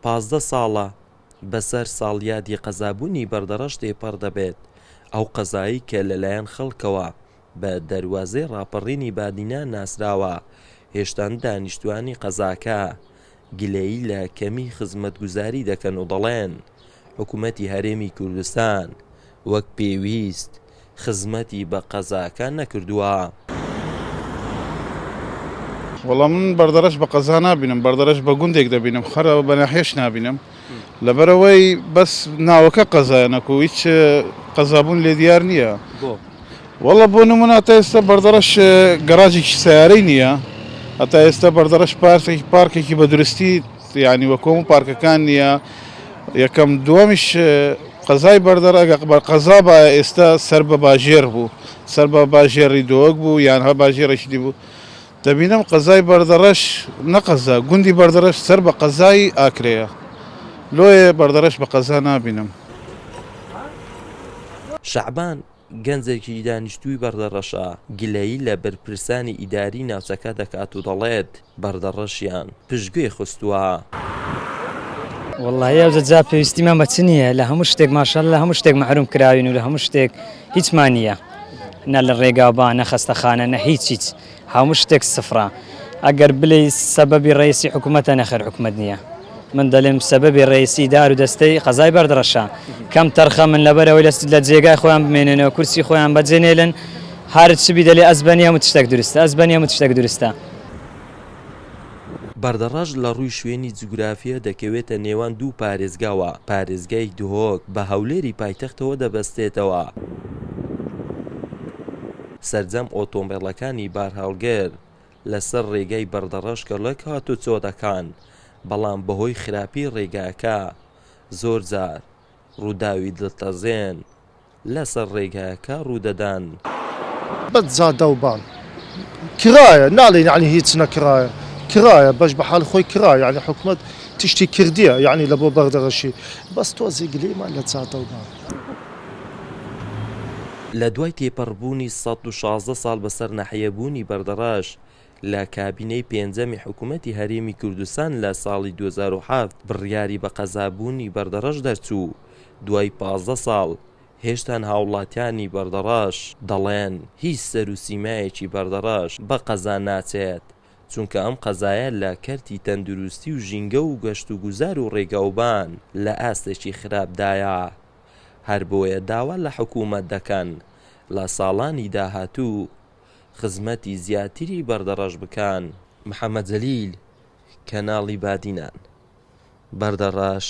15 ساڵە بەسەر ساڵیادی قەزابوونی بەردەڕەش تێپەڕ دەبێت. ئەو قەزایی کە لەلایەن خەڵکەوە بە دەواازەی ڕاپەڕینی بادینە ناسراوە، هێشتا دانیشتوانی قەزاکە گلەیی لە کەمی خزمەتگوزاری دەکەن و دەڵێن حکوومەتی هەرێمی کوردستان وەک پێویست خزمەتی بە قەزاکان نەکردووە. وەڵام من بەردەڕەش بە قەزا نابینم، بەردەڕەش بە گوندێک دەبینم، خەرە بە ناحێش نابینم، لەبەرەوەی بەس ناوەکە قەزایە نەکو هیچ قەزابوون لێ دیار نییە. وەڵە بۆ نمونە تا ئێستا بەردەڕەش گەراجێکی سیارەی نییە، هەتا ئێستا بەردەڕەش پارکێکی بە درستی یعنی وە کۆم و پارکەکان نییە. یەکەم دووەمیش قەزای بەردەڕ قەزا بە ئێستا سەر بە باژێر بوو، سەر بە باژێڕی دۆک بوو یانها باژێڕێکی دی بوو. دەبینم قەزای بەردەڕەش نەقەزا گوندی بەردەڕەش سەر بە قەزای ئاکرەیە، لۆیە بەردەڕەش بە قەزا نابینم. شەعبان گەنجێکی دانیشتووی بەردەڕەشە گلەیی لە بەرپرسانی ئیداری ناوچەکە دەکات و دەڵێت بەردەڕەشیان پشتگوێ خستووە. والله جا پێویستیمان بە چ نییە، لە هەموو شتێک ماشەڵڵا لە هەموو شتێک مەحروم کراوین و لە هەموو شتێک هیچمان نییە، نە لە ڕێگابان نە خەستەخانە نە هیچ هەموو شتێک سفرە. ئەگەر بڵێ سەبەبی ڕئیسی حکوومەتە نەخێر حکوومەت نییە، من دەڵێم سەبەبی ڕئیسی دار و دەستەی قەزای بەردەڕەشە. کەم تەرخە من لەبەرەوەی لە جێگای خۆیان بمێنێنەوە کورسی خۆیان بەجێنێلن، هەر چبی دەڵێ ئەزبەنی هەموو تشتێک دروستە، ئەزبەنی هەموو تشتێک دروستە. بەردەڕەش لە ڕووی شوێنی جوگرافیە دەکەوێتە نێوان دوو پارێزگاوە. پارێزگای دهۆک بە هەولێری پایتەختەوە دەبەستێتەوە. سەرجەم ئۆتۆمبیلەکانی بار هەڵگر لەسەر ڕێگای بەردەڕەش کەڵک هاتو چۆ دەکان، بەڵام بەهۆی خراپی ڕێگاکە زۆر جار ڕووداوی دڵتەزێن لەسەر ڕێگاکە ڕوودەدان. بەجادە و بان کرایە ناڵێن یعنی هیچ نەکرایە، کرایە بەش بە حاڵ خۆی کرایە، یعنی حکوومەت تشتی کردیە یعنی لە بۆ بەردەڕەشی، بەس تۆزی گلێمان لە جادە و بان. لە دوای تێپەڕبوونی 116 ساڵ بەسەر نەحەیەبوونی بەردەڕەش لە کابینەی پێنجەمی حکوومەتی هەرێمی کوردستان لە ساڵی 2007 بڕیاری بە قەزابوونی بەردەڕەش دەرچوو. دوای 15 ساڵ هێشتا هاوڵاتیانی بەردەڕەش دەڵێن هیچ سەر و سیمایەکی بەردەڕەش بە قەزا ناچێت، چونکە ئەم قەزایە لە کەرتی تەندروستی و ژینگە و گەشت و گوزار و ڕێگەوبان لە ئاستێکی خراپدایە. هەر بۆیە داوا لە حکوومەت دەکەن لە ساڵانی داهاتوو خزمەتی زیاتری بەردەڕەش بکەن. محەممەد جەلیل، کەناڵی بادینان، بەردەڕەش.